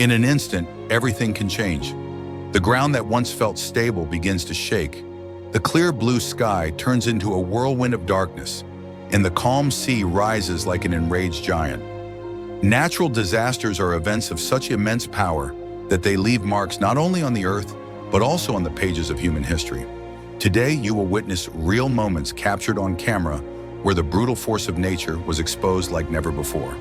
In an instant, everything can change. The ground that once felt stable begins to shake. The clear blue sky turns into a whirlwind of darkness, and the calm sea rises like an enraged giant. Natural disasters are events of such immense power that they leave marks not only on the earth, but also on the pages of human history. Today, you will witness real moments captured on camera where the brutal force of nature was exposed like never before.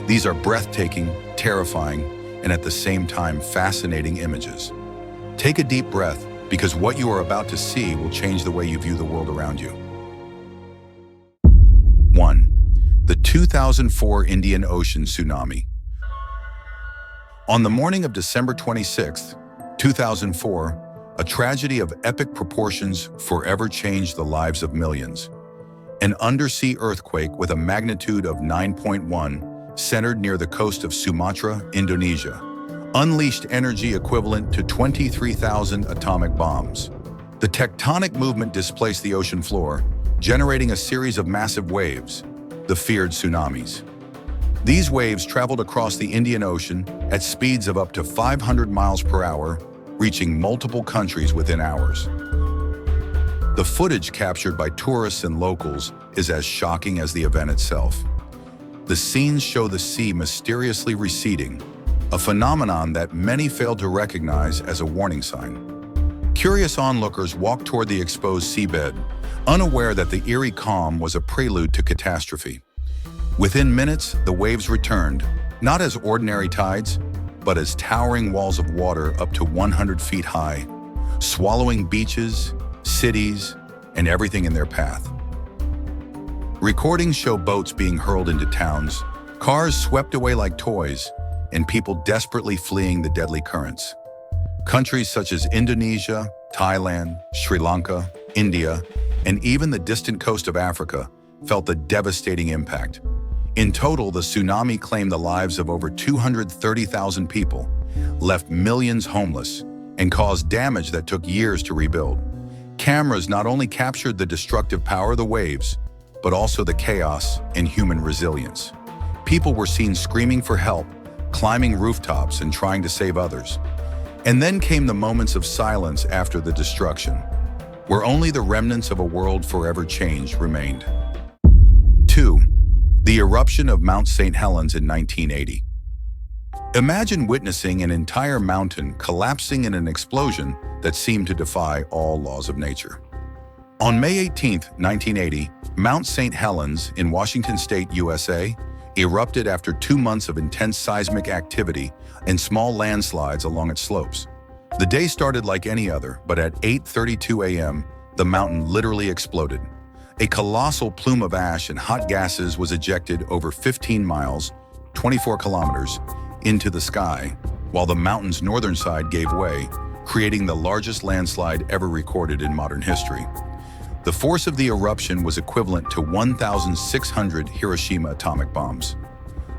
These are breathtaking, terrifying, and at the same time fascinating images. Take a deep breath, because what you are about to see will change the way you view the world around you. 1. The 2004 Indian Ocean Tsunami. On the morning of December 26, 2004, a tragedy of epic proportions forever changed the lives of millions. An undersea earthquake with a magnitude of 9.1 centered near the coast of Sumatra, Indonesia, unleashed energy equivalent to 23,000 atomic bombs. The tectonic movement displaced the ocean floor, generating a series of massive waves, the feared tsunamis. These waves traveled across the Indian Ocean at speeds of up to 500 miles per hour, reaching multiple countries within hours. The footage captured by tourists and locals is as shocking as the event itself. The scenes show the sea mysteriously receding, a phenomenon that many failed to recognize as a warning sign. Curious onlookers walked toward the exposed seabed, unaware that the eerie calm was a prelude to catastrophe. Within minutes, the waves returned, not as ordinary tides, but as towering walls of water up to 100 feet high, swallowing beaches, cities, and everything in their path. Recordings show boats being hurled into towns, cars swept away like toys, and people desperately fleeing the deadly currents. Countries such as Indonesia, Thailand, Sri Lanka, India, and even the distant coast of Africa felt the devastating impact. In total, the tsunami claimed the lives of over 230,000 people, left millions homeless, and caused damage that took years to rebuild. Cameras not only captured the destructive power of the waves, but also the chaos and human resilience. People were seen screaming for help, climbing rooftops and trying to save others. And then came the moments of silence after the destruction, where only the remnants of a world forever changed remained. 2. The eruption of Mount St. Helens in 1980. Imagine witnessing an entire mountain collapsing in an explosion that seemed to defy all laws of nature. On May 18, 1980, Mount St. Helens in Washington State, USA, erupted after 2 months of intense seismic activity and small landslides along its slopes. The day started like any other, but at 8:32 a.m., the mountain literally exploded. A colossal plume of ash and hot gases was ejected over 15 miles, 24 kilometers, into the sky, while the mountain's northern side gave way, creating the largest landslide ever recorded in modern history. The force of the eruption was equivalent to 1,600 Hiroshima atomic bombs.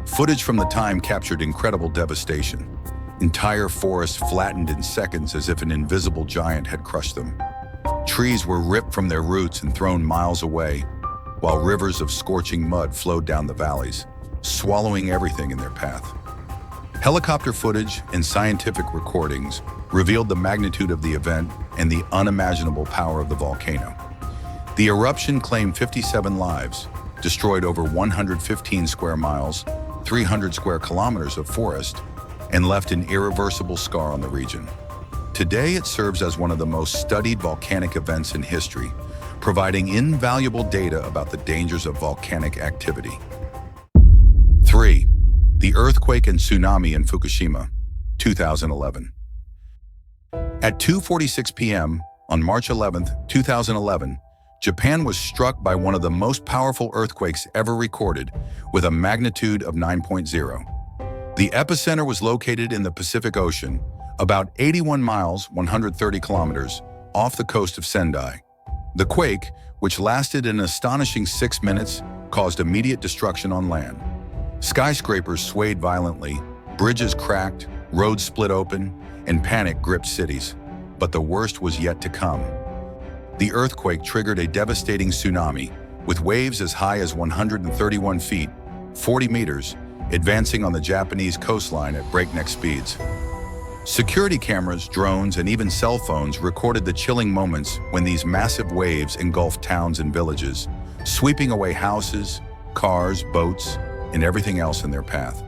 Footage from the time captured incredible devastation. Entire forests flattened in seconds as if an invisible giant had crushed them. Trees were ripped from their roots and thrown miles away, while rivers of scorching mud flowed down the valleys, swallowing everything in their path. Helicopter footage and scientific recordings revealed the magnitude of the event and the unimaginable power of the volcano. The eruption claimed 57 lives, destroyed over 115 square miles, 300 square kilometers of forest, and left an irreversible scar on the region. Today, it serves as one of the most studied volcanic events in history, providing invaluable data about the dangers of volcanic activity. 3. The earthquake and tsunami in Fukushima, 2011. At 2:46 p.m. on March 11, 2011, Japan was struck by one of the most powerful earthquakes ever recorded, with a magnitude of 9.0. The epicenter was located in the Pacific Ocean, about 81 miles, 130 kilometers, off the coast of Sendai. The quake, which lasted an astonishing 6 minutes, caused immediate destruction on land. Skyscrapers swayed violently, bridges cracked, roads split open, and panic gripped cities. But the worst was yet to come. The earthquake triggered a devastating tsunami, with waves as high as 131 feet, 40 meters, advancing on the Japanese coastline at breakneck speeds. Security cameras, drones, and even cell phones recorded the chilling moments when these massive waves engulfed towns and villages, sweeping away houses, cars, boats, and everything else in their path.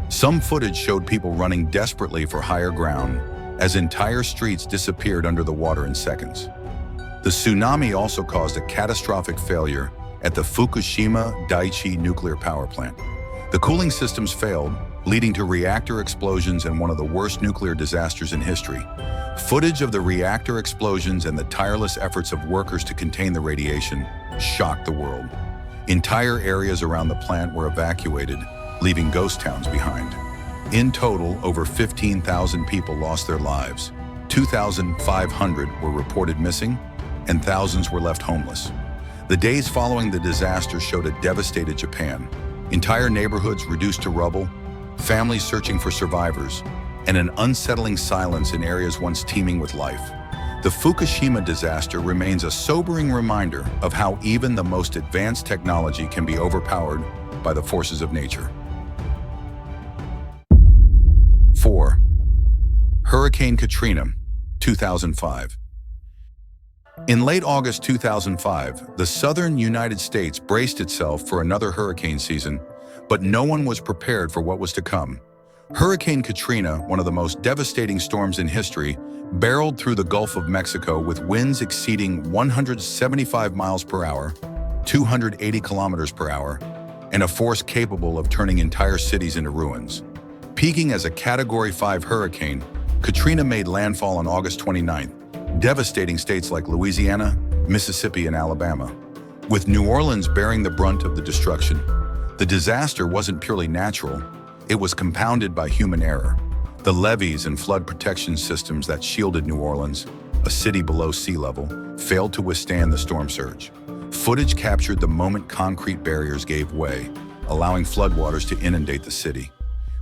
Some footage showed people running desperately for higher ground as entire streets disappeared under the water in seconds. The tsunami also caused a catastrophic failure at the Fukushima Daiichi nuclear power plant. The cooling systems failed, leading to reactor explosions and one of the worst nuclear disasters in history. Footage of the reactor explosions and the tireless efforts of workers to contain the radiation shocked the world. Entire areas around the plant were evacuated, leaving ghost towns behind. In total, over 15,000 people lost their lives. 2,500 were reported missing, and thousands were left homeless. The days following the disaster showed a devastated Japan. Entire neighborhoods reduced to rubble, families searching for survivors, and an unsettling silence in areas once teeming with life. The Fukushima disaster remains a sobering reminder of how even the most advanced technology can be overpowered by the forces of nature. 4. Hurricane Katrina, 2005. In late August 2005, the southern United States braced itself for another hurricane season, but no one was prepared for what was to come. Hurricane Katrina, one of the most devastating storms in history, barreled through the Gulf of Mexico with winds exceeding 175 miles per hour, 280 kilometers per hour, and a force capable of turning entire cities into ruins. Peaking as a Category 5 hurricane, Katrina made landfall on August 29th, devastating states like Louisiana, Mississippi, and Alabama. With New Orleans bearing the brunt of the destruction, the disaster wasn't purely natural, it was compounded by human error. The levees and flood protection systems that shielded New Orleans, a city below sea level, failed to withstand the storm surge. Footage captured the moment concrete barriers gave way, allowing floodwaters to inundate the city.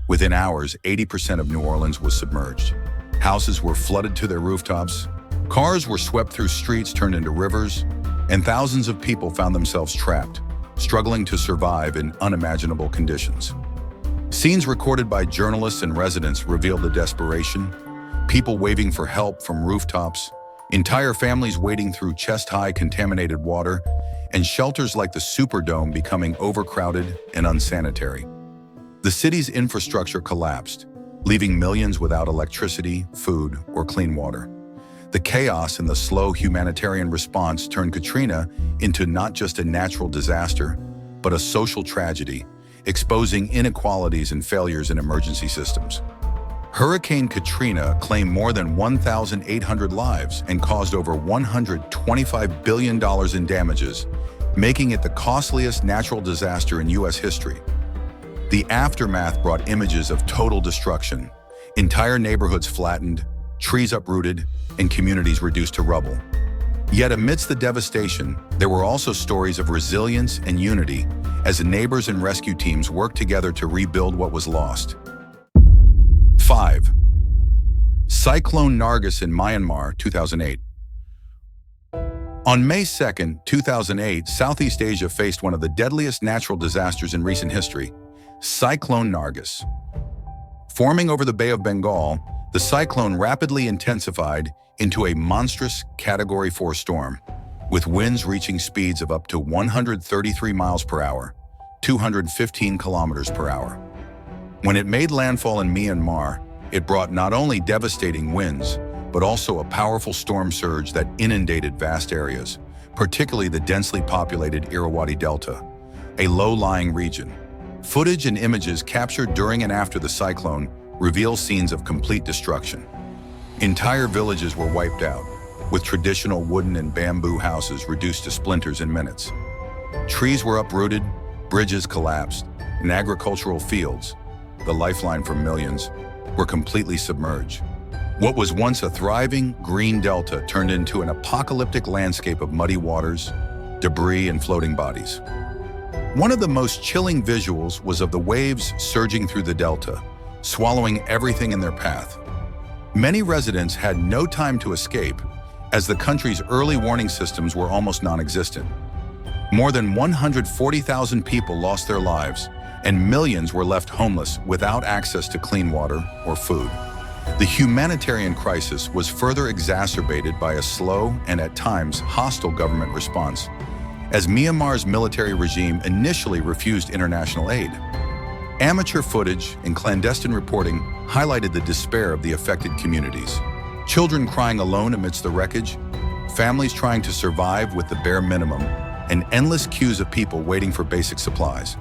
Within hours, 80% of New Orleans was submerged. Houses were flooded to their rooftops, cars were swept through streets turned into rivers, and thousands of people found themselves trapped, struggling to survive in unimaginable conditions. Scenes recorded by journalists and residents revealed the desperation, people waving for help from rooftops, entire families wading through chest-high contaminated water, and shelters like the Superdome becoming overcrowded and unsanitary. The city's infrastructure collapsed, leaving millions without electricity, food, or clean water. The chaos and the slow humanitarian response turned Katrina into not just a natural disaster, but a social tragedy, exposing inequalities and failures in emergency systems. Hurricane Katrina claimed more than 1,800 lives and caused over $125 billion in damages, making it the costliest natural disaster in U.S. history. The aftermath brought images of total destruction, entire neighborhoods flattened, trees uprooted, and communities reduced to rubble. Yet amidst the devastation, there were also stories of resilience and unity as neighbors and rescue teams worked together to rebuild what was lost. 5. Cyclone Nargis in Myanmar, 2008. On May 2, 2008, Southeast Asia faced one of the deadliest natural disasters in recent history, Cyclone Nargis. Forming over the Bay of Bengal, the cyclone rapidly intensified into a monstrous Category 4 storm, with winds reaching speeds of up to 133 miles per hour, 215 kilometers per hour. When it made landfall in Myanmar, it brought not only devastating winds, but also a powerful storm surge that inundated vast areas, particularly the densely populated Irrawaddy Delta, a low-lying region. Footage and images captured during and after the cyclone reveal scenes of complete destruction. Entire villages were wiped out, with traditional wooden and bamboo houses reduced to splinters in minutes. Trees were uprooted, bridges collapsed, and agricultural fields, the lifeline for millions, were completely submerged. What was once a thriving green delta turned into an apocalyptic landscape of muddy waters, debris, and floating bodies. One of the most chilling visuals was of the waves surging through the delta, swallowing everything in their path. Many residents had no time to escape, as the country's early warning systems were almost non-existent. More than 140,000 people lost their lives, and millions were left homeless without access to clean water or food. The humanitarian crisis was further exacerbated by a slow and at times hostile government response, as Myanmar's military regime initially refused international aid. Amateur footage and clandestine reporting highlighted the despair of the affected communities. Children crying alone amidst the wreckage, families trying to survive with the bare minimum, and endless queues of people waiting for basic supplies.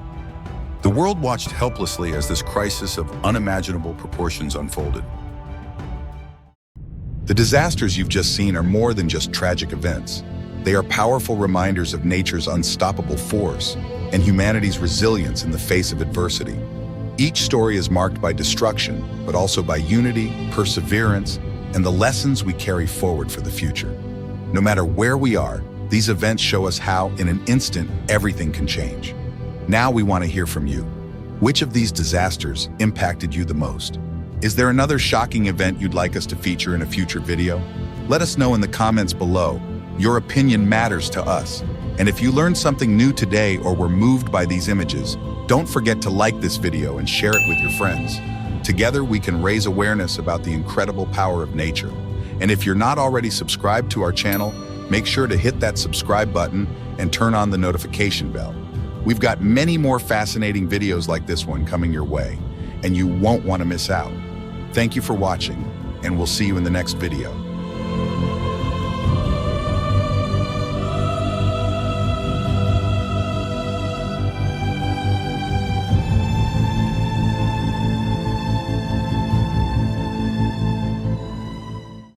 The world watched helplessly as this crisis of unimaginable proportions unfolded. The disasters you've just seen are more than just tragic events. They are powerful reminders of nature's unstoppable force and humanity's resilience in the face of adversity. Each story is marked by destruction, but also by unity, perseverance, and the lessons we carry forward for the future. No matter where we are, these events show us how, in an instant, everything can change. Now we want to hear from you. Which of these disasters impacted you the most? Is there another shocking event you'd like us to feature in a future video? Let us know in the comments below. Your opinion matters to us. And if you learned something new today or were moved by these images, don't forget to like this video and share it with your friends. Together, we can raise awareness about the incredible power of nature. And if you're not already subscribed to our channel, make sure to hit that subscribe button and turn on the notification bell. We've got many more fascinating videos like this one coming your way, and you won't want to miss out. Thank you for watching, and we'll see you in the next video.